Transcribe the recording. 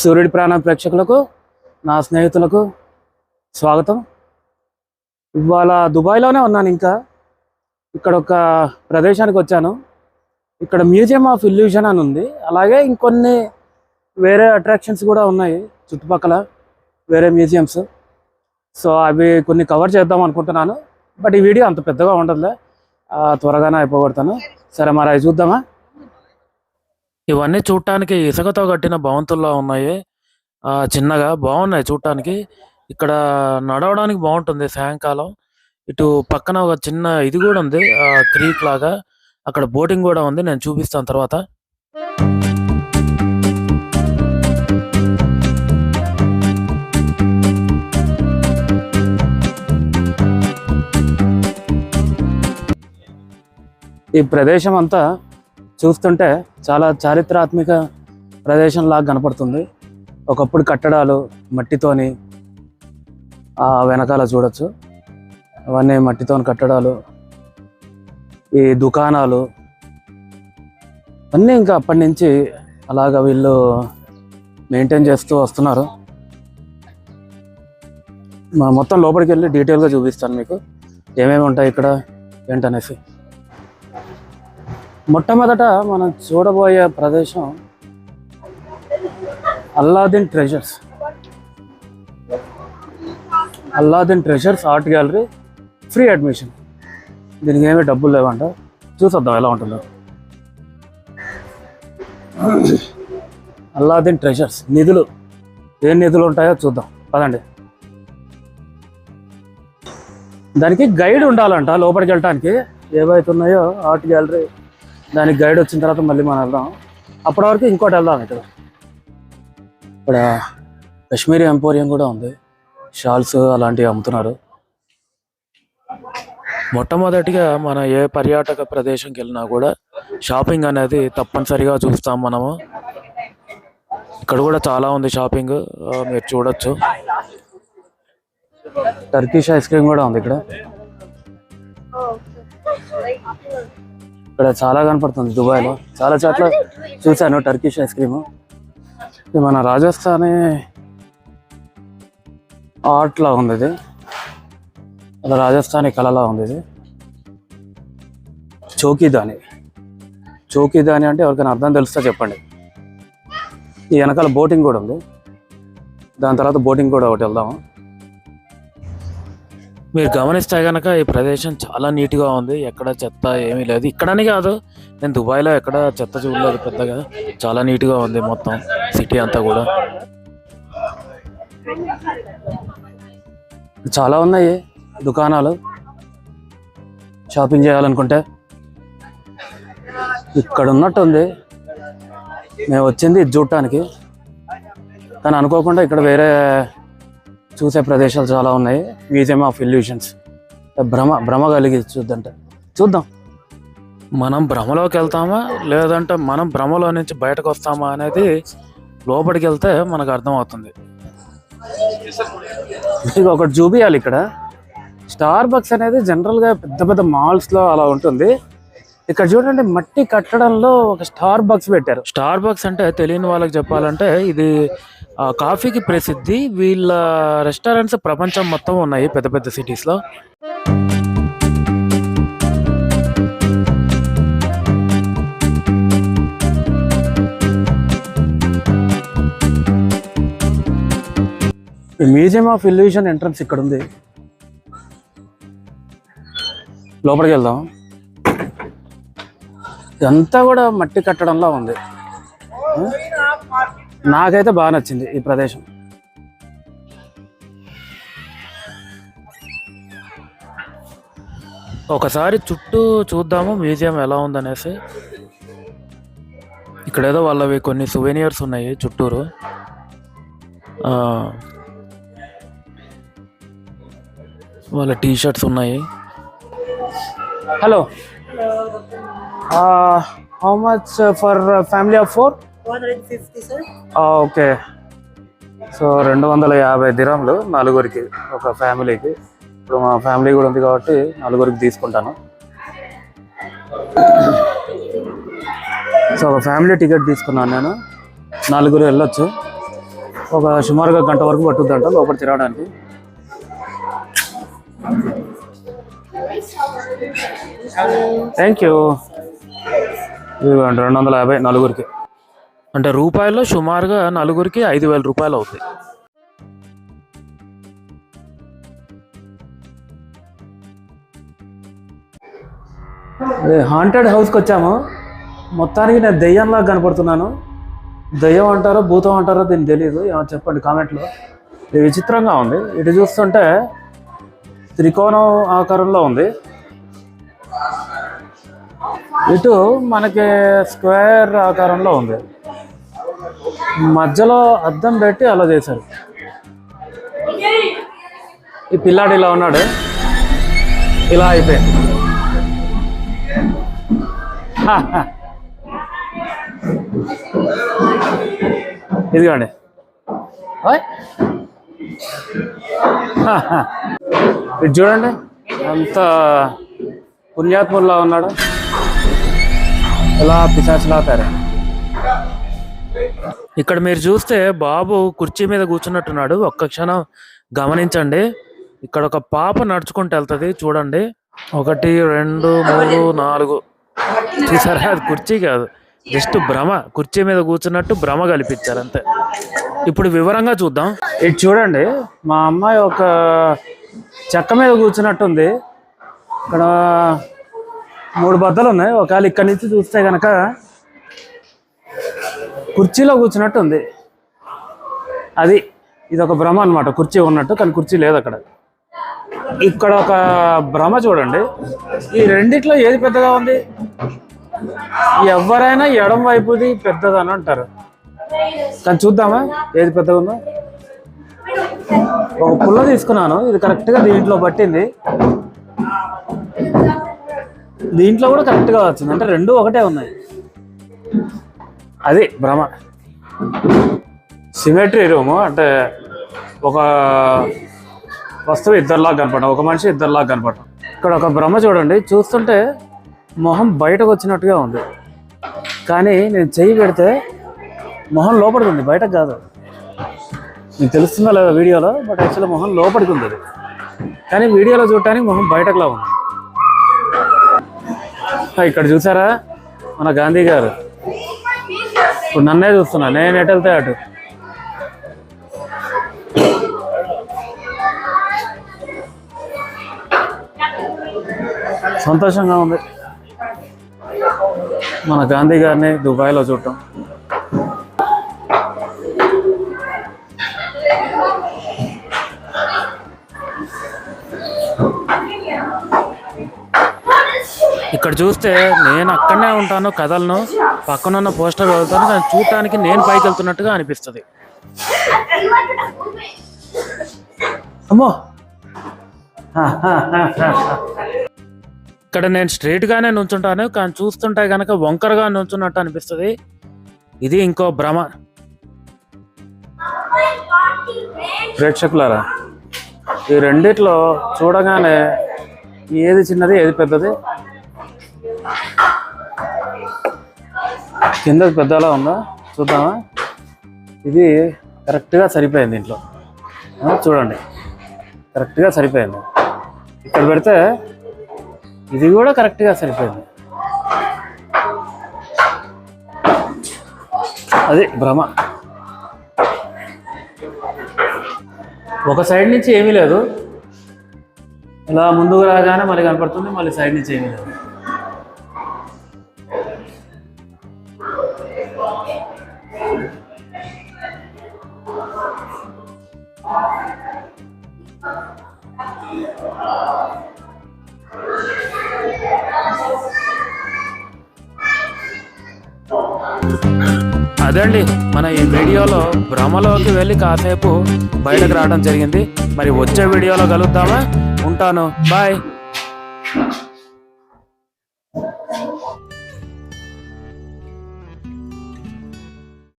సూర్యుడి ప్రాణ ప్రేక్షకులకు నా స్నేహితులకు స్వాగతం. ఇవాళ దుబాయ్లోనే ఉన్నాను. ఇంకా ఇక్కడ ఒక ప్రదేశానికి వచ్చాను. ఇక్కడ మ్యూజియం ఆఫ్ ఇల్యూషన్ అని ఉంది. అలాగే ఇంకొన్ని వేరే అట్రాక్షన్స్ కూడా ఉన్నాయి చుట్టుపక్కల, వేరే మ్యూజియంస్. సో అవి కొన్ని కవర్ చేద్దాం అనుకుంటున్నాను. బట్ ఈ వీడియో అంత పెద్దగా ఉండదులే, త్వరగానే అయిపోగొడతాను. సరే మరి అవి చూద్దామా. ఇవన్నీ చూడటానికి ఇసుకతో కట్టిన భవంతుల్లో ఉన్నాయి. చిన్నగా బాగున్నాయి చూడటానికి. ఇక్కడ నడవడానికి బాగుంటుంది సాయంకాలం. ఇటు పక్కన ఒక చిన్న ఇది కూడా ఉంది, క్రీక్ లాగా. అక్కడ బోటింగ్ కూడా ఉంది, నేను చూపిస్తాను తర్వాత. ఈ ప్రదేశం అంతా చూస్తుంటే చాలా చారిత్రాత్మక ప్రదేశం లాగా కనపడుతుంది. ఒకప్పుడు కట్టడాలు మట్టితోని వెనకాల చూడొచ్చు. అవన్నీ మట్టితోని కట్టడాలు, ఈ దుకాణాలు అన్నీ ఇంకా అప్పటి నుంచి అలాగా వీళ్ళు మెయింటైన్ చేస్తూ వస్తున్నారు. మొత్తం లోపలికి వెళ్ళి డీటెయిల్గా చూపిస్తాను మీకు ఏమేమి ఉంటాయి ఇక్కడ ఏంటనేసి. మొట్టమొదట మనం చూడబోయే ప్రదేశం Aladdin treasures. Aladdin treasures art gallery, free admission. దీనికి ఏమీ డబ్బులు లేవంట. చూసొద్దాం ఎలా ఉంటుందో. అల్లాదిన్ ట్రెజర్స్, నిధులు. ఏం నిధులు ఉంటాయో చూద్దాం పదండి. దానికి గైడ్ ఉండాలంట లోపలికి వెళ్ళటానికి. ఏవైతే ఉన్నాయో ఆర్ట్ గ్యాలరీ, దానికి గైడ్ వచ్చిన తర్వాత మళ్ళీ మనం వెళ్దాం. అప్పటి వరకు ఇంకోటి వెళ్దాం. ఇక్కడ కాశ్మీరీ ఎంపోరియం కూడా ఉంది. షాల్స్ అలాంటివి అమ్ముతున్నారు. మొట్టమొదటిగా మన ఏ పర్యాటక ప్రదేశంకి వెళ్ళినా కూడా షాపింగ్ అనేది తప్పనిసరిగా చూస్తాం మనము. ఇక్కడ కూడా చాలా ఉంది షాపింగ్, మీరు చూడొచ్చు. టర్కిష్ ఐస్ క్రీమ్ కూడా ఉంది ఇక్కడ. ఇక్కడ చాలా కనపడుతుంది దుబాయ్లో. చాలా చోట్ల చూశాను టర్కిష్ ఐస్ క్రీము. ఇది మన రాజస్థానీ ఆర్ట్లా ఉంది. ఇది అలా రాజస్థానీ కళలా ఉంది. ఇది చౌకీదాని. చౌకీదాని అంటే ఎవరికైనా అర్థం తెలుస్తా చెప్పండి. ఈ వెనకాల బోటింగ్ కూడా ఉంది. దాని తర్వాత బోటింగ్ కూడా ఒకటి వెళ్దాము. మీరు గమనిస్తే కనుక ఈ ప్రదేశం చాలా నీట్గా ఉంది. ఎక్కడ చెత్త ఏమీ లేదు. ఇక్కడని కాదు, నేను దుబాయ్లో ఎక్కడ చెత్త చూడలేదు పెద్దగా. చాలా నీట్గా ఉంది మొత్తం సిటీ అంతా కూడా. చాలా ఉన్నాయి దుకాణాలు షాపింగ్ చేయాలనుకుంటే. ఇక్కడ ఉన్నట్టుంది. మేము వచ్చింది ఇది చూడటానికి, కానీ అనుకోకుండా ఇక్కడ వేరే చూసే ప్రదేశాలు చాలా ఉన్నాయి. Museum of illusions. భ్రమ కలిగి చూద్దాం. మనం భ్రమలోకి వెళ్తామా లేదంటే మనం భ్రమలో నుంచి బయటకు వస్తామా అనేది లోపలికి వెళ్తే మనకు అర్థం అవుతుంది. మీకు ఒకటి చూపించాలి. ఇక్కడ స్టార్ బక్స్ అనేది జనరల్గా పెద్ద పెద్ద మాల్స్లో అలా ఉంటుంది. ఇక్కడ చూడండి, మట్టి కట్టడంలో ఒక స్టార్ బక్స్ పెట్టారు. స్టార్ బక్స్ అంటే తెలియని వాళ్ళకి చెప్పాలంటే ఇది కాఫీకి ప్రసిద్ధి. వీళ్ళ రెస్టారెంట్స్ ప్రపంచం మొత్తం ఉన్నాయి పెద్ద పెద్ద సిటీస్లో. మ్యూజియం ఆఫ్ ఇల్యూషన్ ఎంట్రన్స్ ఇక్కడ ఉంది. లోపలికి వెళ్దాం. ఇదంతా కూడా మట్టి కట్టడంలా ఉంది. నాకైతే బాగా నచ్చింది ఈ ప్రదేశం. ఒకసారి చుట్టూ చూద్దాము మ్యూజియం ఎలా ఉందనేసి. ఇక్కడ ఏదో వాళ్ళవి కొన్ని సువెనియర్స్ ఉన్నాయి చుట్టూరు. వాళ్ళ టీషర్ట్స్ ఉన్నాయి. Hello, how much for family of 4? 150 sir. Okay. So 250 దిరమ్లు నలుగురికి, ఒక ఫ్యామిలీకి. ఇప్పుడు మా ఫ్యామిలీ కూడా ఉంది కాబట్టి నలుగురికి తీసుకుంటాను. సో ఒక ఫ్యామిలీ టికెట్ తీసుకున్నాను నేను. నలుగురు వెళ్ళొచ్చు. ఒక సుమారుగా గంట వరకు పట్టుద్దంట లోపల తిరగడానికి. Thank you. 250 నలుగురికి, అంటే రూపాయల్లో సుమారుగా నలుగురికి 5,000 రూపాయలు అవుతాయి. హాంటెడ్ హౌస్కి వచ్చాము. మొత్తానికి నేను దెయ్యంలా కనపడుతున్నాను. దెయ్యం అంటారో భూతం అంటారో దీనికి తెలియదు, ఏమో చెప్పండి కామెంట్లో. ఇది విచిత్రంగా ఉంది. ఇటు చూస్తుంటే త్రికోణం ఆకారంలో ఉంది, ఇటు మనకి స్క్వేర్ ఆకారంలో ఉంది. మధ్యలో అద్దం పెట్టి అలా చేశారు. ఈ పిల్లాడు ఇలా ఉన్నాడు, ఇలా అయిపోయింది. ఇదిగోండి, ఇది చూడండి ఎంత పుణ్యాత్ముల్లా ఉన్నాడు, ఎలా పిశాచులా తయారు. ఇక్కడ మీరు చూస్తే బాబు కుర్చీ మీద కూర్చున్నట్టున్నాడు. ఒక్క క్షణం గమనించండి. ఇక్కడ ఒక పాప నడుచుకుంటూ వెళ్తుంది చూడండి. 1 2 3 4 చూసారా? అది కుర్చీ కాదు, జస్ట్ భ్రమ. కుర్చీ మీద కూర్చున్నట్టు భ్రమ కల్పించారు అంతే. ఇప్పుడు వివరంగా చూద్దాం. ఇది చూడండి, మా అమ్మాయి ఒక చెక్క మీద కూర్చున్నట్టుంది. ఇక్కడ 3 బద్దలు ఉన్నాయి. ఒకవేళ ఇక్కడి నుంచి చూస్తే కనుక కుర్చీలో కూర్చున్నట్టు ఉంది. ఇది ఒక భ్రమ అనమాట, కుర్చీ ఉన్నట్టు కానీ కుర్చీ లేదు అక్కడ. ఇక్కడ ఒక భ్రమ చూడండి. ఈ రెండిట్లో ఏది పెద్దగా ఉంది? ఎవరైనా ఎడం వైపుది పెద్దదని అంటారు, కానీ చూద్దామా ఏది పెద్దగా ఉందో. ఒక పుల్ల తీసుకున్నాను, ఇది కరెక్ట్గా దీంట్లో పట్టింది. దీంట్లో కూడా కరెక్ట్గా వచ్చింది, అంటే 2 ఒకటే ఉన్నాయి. అది భ్రమ. సిమెట్రీ రూము అంటే ఒక వస్తువు ఇద్దరిలాగా కనపడటం, ఒక మనిషి ఇద్దరిలాగా కనపడటం. ఇక్కడ ఒక భ్రమ చూడండి, చూస్తుంటే మొహం బయటకు వచ్చినట్టుగా ఉంది, కానీ నేను చెయ్యి పెడితే మొహం లోపలికి ఉంది, బయటకు కాదు. మీకు తెలుస్తుందా లేదా వీడియోలో? బట్ యాక్చువల్లీ మొహం లోపలికి ఉంది అది, కానీ వీడియోలో చూడటానికి మొహం బయటకులా ఉంది. ఇక్కడ చూసారా మన గాంధీ గారు? ఇప్పుడు నన్నే చూస్తున్నా, నేను ఎటు వెళ్తే అటు. సంతోషంగా ఉంది మన గాంధీ గారిని దుబాయ్లో చూడటం. ఇక్కడ చూస్తే నేను అక్కడనే ఉంటాను, కదలను, పక్కనున్న పోస్టర్ వెళ్తాను, కానీ చూడటానికి నేను పైకి వెళ్తున్నట్టుగా అనిపిస్తుంది. అమ్మో, ఇక్కడ నేను స్ట్రైట్గానే నుంచుంటాను, కానీ చూస్తుంటే కనుక వంకరగా నుంచున్నట్టు అనిపిస్తుంది. ఇది ఇంకో భ్రమ. ప్రేక్షకులారా, ఈ రెండిట్లో చూడగానే ఏది చిన్నది ఏది పెద్దది? కిందకి పెద్దలా ఉందా చూద్దామా? ఇది కరెక్ట్గా సరిపోయింది. దీంట్లో చూడండి, కరెక్ట్గా సరిపోయింది. ఇక్కడ పెడితే ఇది కూడా కరెక్ట్గా సరిపోయింది. అది భ్రమ. ఒక సైడ్ నుంచి ఏమీ లేదు, ఇలా ముందుకు రాగానే మళ్ళీ కనపడుతుంది, మళ్ళీ సైడ్ నుంచి ఏమీ లేదు. అదండి మన ఈ వీడియోలో భ్రమలోకి వెళ్ళి కాసేపు బయటకు రావడం జరిగింది. మరి వచ్చే వీడియోలో కలుద్దామా? ఉంటాను, బాయ్.